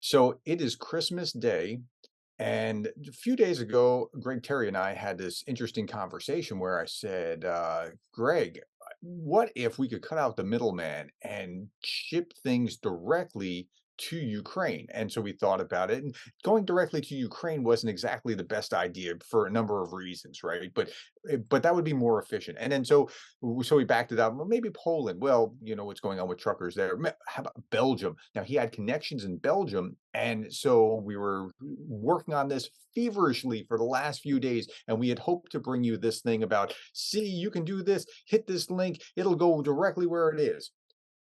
So it is Christmas Day, and a few days ago, Greg Terry and I had this interesting conversation where I said, Greg, what if we could cut out the middleman and ship things directly to Ukraine? And so we thought about it, and going directly to Ukraine wasn't exactly the best idea for a number of reasons, right? But that would be more efficient. And then so we backed it up. Well, maybe Poland. Well, you know what's going on with truckers there. How about Belgium? Now he had connections in Belgium, and so we were working on this feverishly for the last few days, and we had hoped to bring you this thing about, see, you can do this, hit this link, it'll go directly where it is.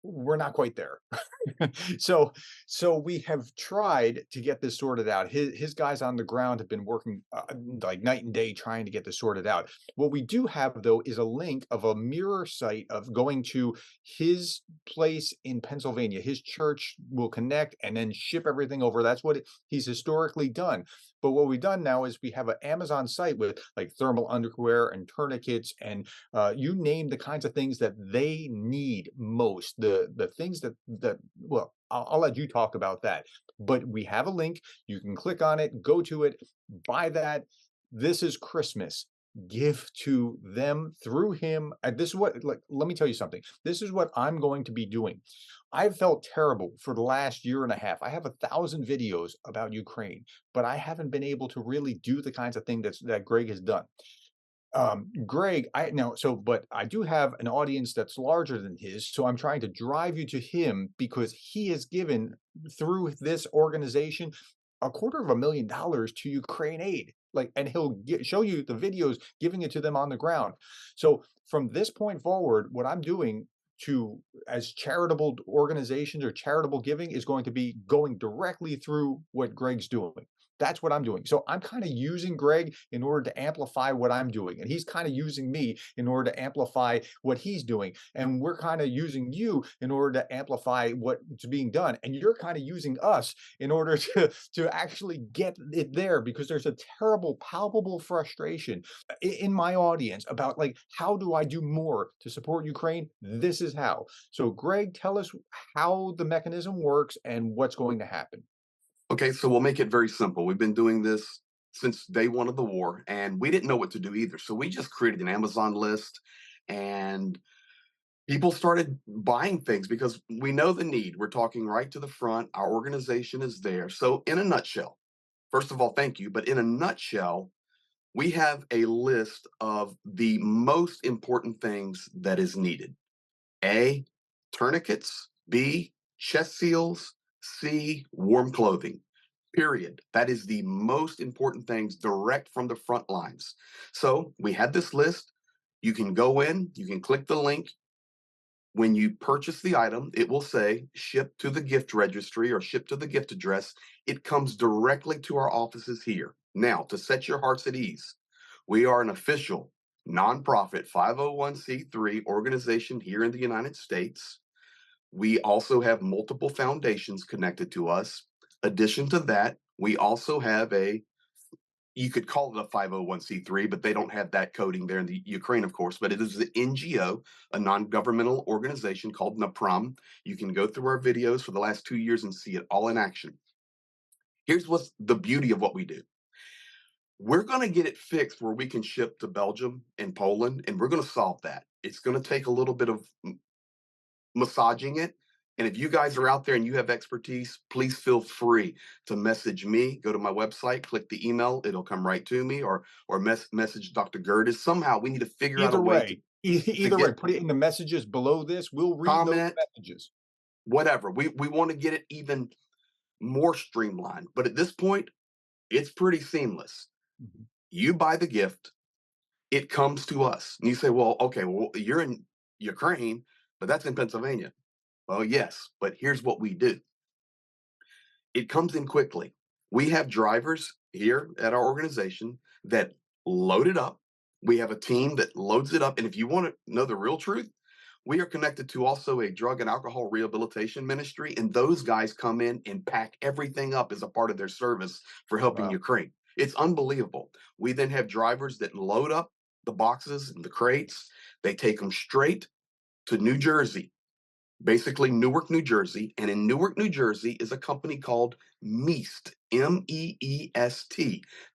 We're not quite there. So so we have tried to get this sorted out. His guys on the ground have been working, like night and day trying to get this sorted out. What we do have, though, is a link of a mirror site of going to his place in Pennsylvania. His church will connect and then ship everything over. That's what he's historically done. But what we've done now is we have an Amazon site with like thermal underwear and tourniquets and you name the kinds of things that they need most. The things that well, I'll let you talk about that. But we have a link. You can click on it, go to it, buy that. This is Christmas. Give to them through him. And this is what, like, let me tell you something. This is what I'm going to be doing. I've felt terrible for the last year and a half. I have 1,000 videos about Ukraine, but I haven't been able to really do the kinds of thing that Greg has done. Greg, I now so but I do have an audience that's larger than his, so I'm trying to drive you to him because he has given through this organization $250,000 to Ukraine aid. Like, and he'll show you the videos giving it to them on the ground. So from this point forward, what I'm doing to as charitable organizations or charitable giving is going to be going directly through what Greg's doing. That's what I'm doing. So I'm kind of using Greg in order to amplify what I'm doing. And he's kind of using me in order to amplify what he's doing. And we're kind of using you in order to amplify what's being done. And you're kind of using us in order to actually get it there because there's a terrible, palpable frustration in my audience about like, how do I do more to support Ukraine? This is how. So, Greg, tell us how the mechanism works and what's going to happen. Okay, so we'll make it very simple. We've been doing this since day one of the war, and we didn't know what to do either. So we just created an Amazon list, and people started buying things because we know the need. We're talking right to the front. Our organization is there. So, in a nutshell, first of all, thank you. But in a nutshell, we have a list of the most important things that is needed. A, tourniquets. B, chest seals. C, warm clothing. Period. That is the most important things direct from the front lines. So we had this list. You can go in, you can click the link. When you purchase the item, it will say ship to the gift registry or ship to the gift address. It comes directly to our offices here. Now, to set your hearts at ease, we are an official nonprofit 501c3 organization here in the United States. We also have multiple foundations connected to us. Addition to that, we also have you could call it a 501c3, but they don't have that coding there in the Ukraine, of course, but it is the NGO, a non-governmental organization called NAPRAM. You can go through our videos for the last 2 years and see it all in action. Here's what's the beauty of what we do. We're going to get it fixed where we can ship to Belgium and Poland, and we're going to solve that. It's going to take a little bit of massaging it. And if you guys are out there and you have expertise, please feel free to message me. Go to my website, click the email, it'll come right to me, or message Dr. Gertis. Somehow we need to figure out a Either way way, to either way, get put it in the messages below this. We'll read those comment, messages. whatever. We want to get it even more streamlined. But at this point, it's pretty seamless. Mhm. You buy the gift, it comes to us. And you say, well, okay, well, you're in Ukraine, but that's in Pennsylvania. Well, yes, but here's what we do. It comes in quickly. We have drivers here at our organization that load it up. We have a team that loads it up. And if you want to know the real truth, we are connected to also a drug and alcohol rehabilitation ministry. And those guys come in and pack everything up as a part of their service for helping Wow. Ukraine. It's unbelievable. We then have drivers that load up the boxes and the crates. They take them straight to New Jersey. basically Newark, New Jersey. And in Newark, New Jersey is a company called Meest, Meest.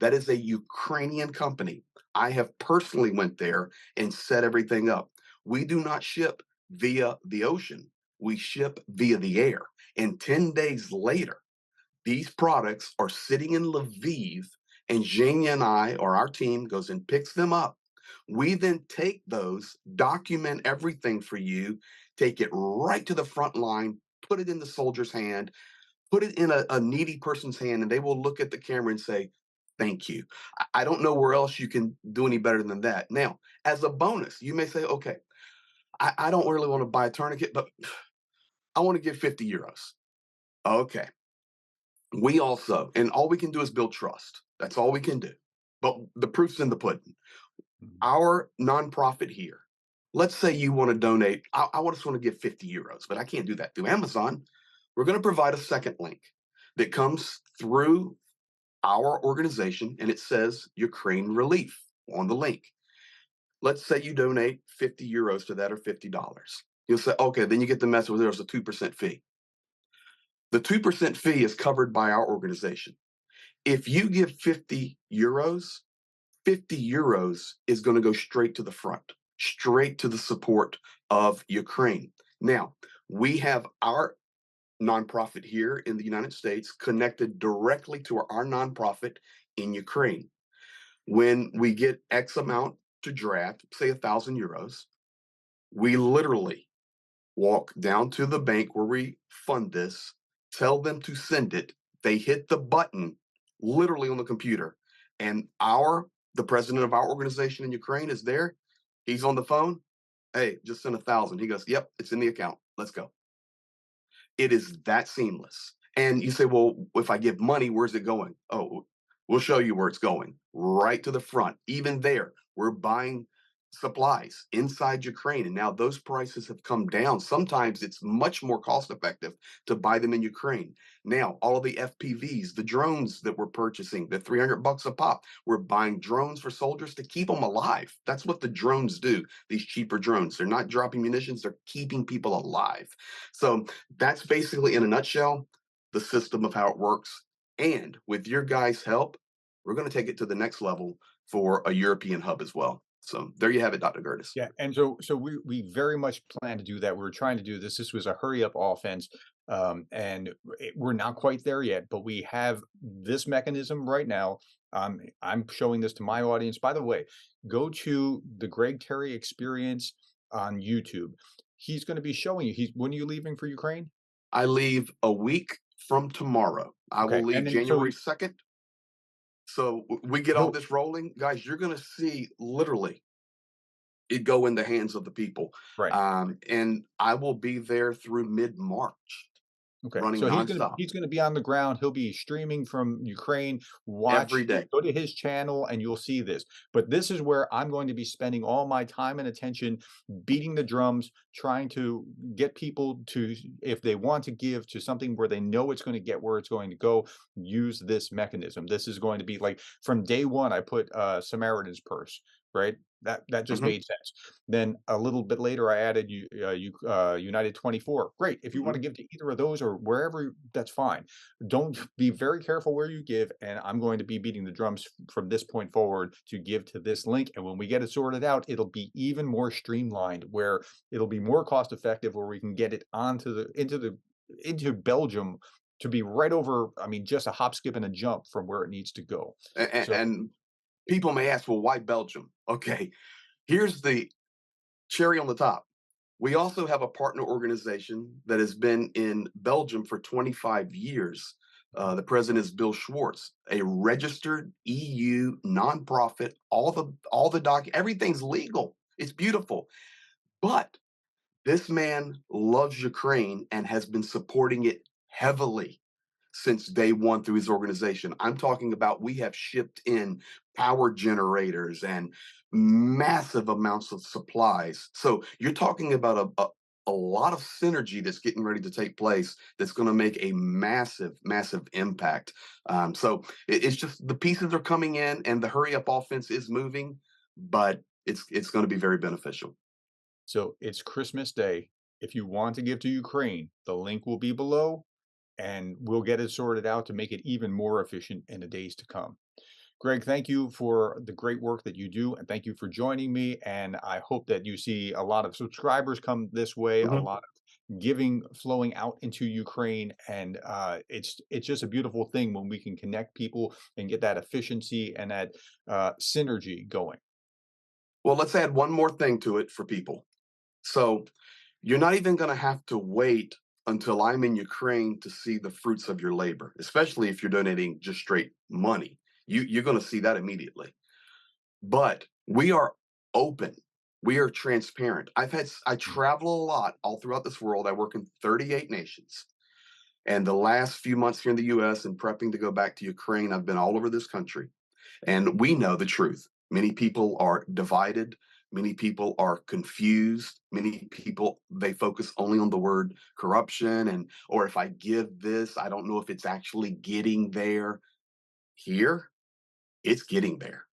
That is a Ukrainian company. I have personally went there and set everything up. We do not ship via the ocean. We ship via the air. And 10 days later, these products are sitting in Lviv, and Zhenya and I, or our team, goes and picks them up. We then take those, document everything for you, take it right to the front line, put it in the soldier's hand, put it in a needy person's hand, and they will look at the camera and say, "Thank you." I don't know where else you can do any better than that. Now, as a bonus, you may say, "Okay, I don't really want to buy a tourniquet, but I want to give 50 euros." Okay, we also, and all we can do is build trust. That's all we can do. But the proof's in the pudding. Mhm. Our nonprofit here, let's say you want to donate, I just want to give 50 euros, but I can't do that through Amazon. We're going to provide a second link that comes through our organization and it says Ukraine Relief on the link. Let's say you donate 50 euros to that or $50. You'll say, okay, then you get the message, there's a 2% fee. The 2% fee is covered by our organization. If you give 50 euros, 50 euros is going to go straight to the front, straight to the support of Ukraine. Now, we have our nonprofit here in the United States connected directly to our nonprofit in Ukraine. When we get X amount to draft, say 1,000 euros, we literally walk down to the bank where we fund this, tell them to send it. They hit the button literally on the computer, and the president of our organization in Ukraine is there. He's on the phone. Hey, just send 1,000. He goes, "Yep, it's in the account. Let's go." It is that seamless. And you say, well, if I give money, where's it going? Oh, we'll show you where it's going. Right to the front. Even there, we're buying supplies inside Ukraine. And now those prices have come down. Sometimes it's much more cost effective to buy them in Ukraine. Now, all of the FPVs, the drones that we're purchasing, the 300 bucks a pop, we're buying drones for soldiers to keep them alive. That's what the drones do, these cheaper drones. They're not dropping munitions, they're keeping people alive. So that's basically, in a nutshell, the system of how it works. And with your guys' help, we're going to take it to the next level for a European hub as well. So there you have it, Dr. Curtis. Yeah, and so we very much plan to do that. We were trying to do this. This was a hurry up offense, and we're not quite there yet. But we have this mechanism right now. I'm showing this to my audience. By the way, go to the Greg Terry Experience on YouTube. He's going to be showing you. He's when are you leaving for Ukraine? I leave a week from tomorrow. I will Okay, leave and then so January 2nd. So we get all he'll this rolling, guys. You're going to see literally it go in the hands of the people. right. And I will be there through mid March, Okay, running so nonstop he's gonna be on the ground, he'll be streaming from Ukraine, every watch day. go to his channel and you'll see this, but this is where I'm going to be spending all my time and attention beating the drums, trying to get people to if they want to give to something where they know it's gonna get where it's going to go, use this mechanism. This is going to be like from day 1, I put, Samaritan's Purse, right? That just Hmm. made sense. Then a little bit later, I added United 24. Great. If you want Hmm. to give to either of those or wherever, that's fine. Don't be very careful where you give. And I'm going to be beating the drums from this point forward to give to this link. And when we get it sorted out, it'll be even more streamlined where it'll be more cost effective where we can get it onto into Belgium to be right over, I mean, just a hop, skip, and a jump from where it needs to go. So And people may ask, well, why Belgium? Okay, here's the cherry on the top. We also have a partner organization that has been in Belgium for 25 years. The president is Bill Schwartz, a registered EU nonprofit. Everything's legal. It's beautiful. But this man loves Ukraine and has been supporting it heavily since day one through his organization. I'm talking about we have shipped in power generators and massive amounts of supplies. So you're talking about a lot of synergy that's getting ready to take place that's going to make a massive, massive impact. So it's just the pieces are coming in and the hurry up offense is moving, but it's going to be very beneficial. so it's Christmas Day. If you want to give to Ukraine, the link will be below, and we'll get it sorted out to make it even more efficient in the days to come. Greg, thank you for the great work that you do, and thank you for joining me. And I hope that you see a lot of subscribers come this way, a Mhm. lot of giving flowing out into Ukraine, and it's just a beautiful thing when we can connect people and get that efficiency and that synergy going. Well, let's add one more thing to it for people. So you're not even going to have to wait until I'm in Ukraine to see the fruits of your labor, especially if you're donating just straight money. You're going to see that immediately. But we are open. We are transparent. I Mm. travel a lot all throughout this world. I work in 38 nations. And the last few months here in the US and prepping to go back to Ukraine, I've been all over this country. And we know the truth. Many people are divided. Many people are confused. Many people, they focus only on the word corruption and, or if I give this, I don't know if it's actually getting there. Here, it's getting there,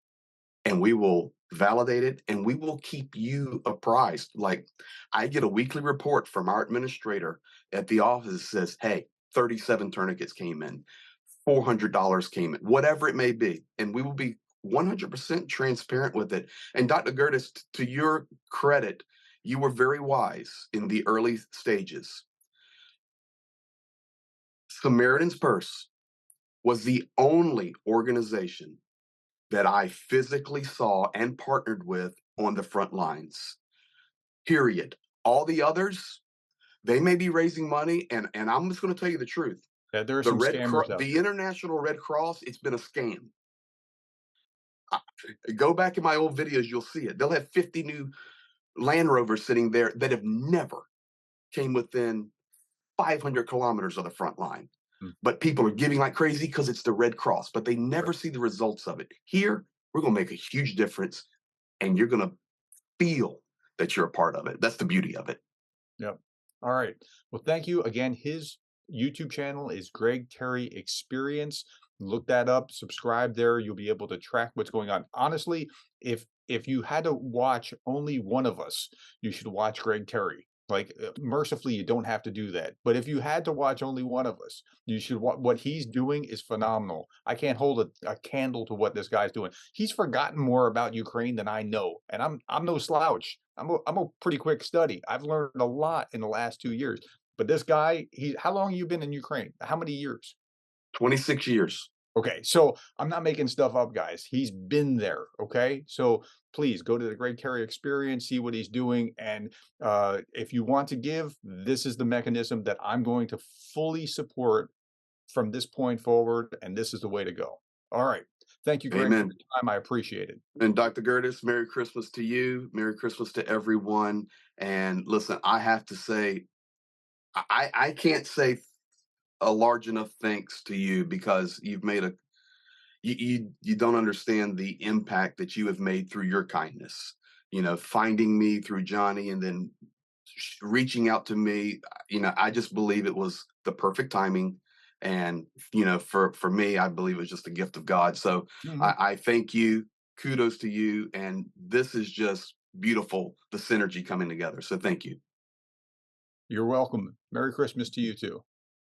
and we will validate it and we will keep you apprised. Like, I get a weekly report from our administrator at the office that says, hey, 37 tourniquets came in, $400 came in, whatever it may be. And we will be 100% transparent with it. And Dr. Gertis, to your credit, you were very wise in the early stages. Samaritan's Purse was the only organization that I physically saw and partnered with on the front lines. Period. All the others, they may be raising money, and I'm just going to tell you the truth. Yeah, there are some scammers out The there. International Red Cross, it's been a scam. I, go back in my old videos, you'll see it. They'll have 50 new Land Rovers sitting there that have never came within 500 kilometers of the front line. Mm, But people are giving like crazy because it's the Red Cross, but they never right. see the results of it. Here, we're going to make a huge difference, and you're going to feel that you're a part of it. That's the beauty of it. Yep. All right. Well, thank you again. His YouTube channel is Greg Terry Experience. Look that up, subscribe there. You'll be able to track what's going on. Honestly, if you had to watch only one of us, you should watch Greg Terry. Like mercifully, you don't have to do that. But if you had to watch only one of us, you should. What he's doing is phenomenal. I can't hold a candle to what this guy's doing. He's forgotten more about Ukraine than I know, and I'm no slouch. I'm a pretty quick study. I've learned a lot in the last 2 years. But this guy, he how long you been in Ukraine? How many years? 26 years. Okay, so I'm not making stuff up, guys. He's been there, okay? So please go to the Great Terry Experience, see what he's doing, and if you want to give, this is the mechanism that I'm going to fully support from this point forward, and this is the way to go. All right. Thank you, Greg, for Amen. your time. I appreciate it. And Dr. Gertis, Merry Christmas to you. Merry Christmas to everyone. And listen, I have to say, I can't say a large enough thanks to you because you've made a you don't understand the impact that you have made through your kindness. You know, finding me through Johnny and then reaching out to me. You know, I just believe it was the perfect timing. And you know, for me, I believe it was just a gift of God. So Mhm. I thank you. Kudos to you. And this is just beautiful, the synergy coming together. So thank you. You're welcome. Merry Christmas to you too.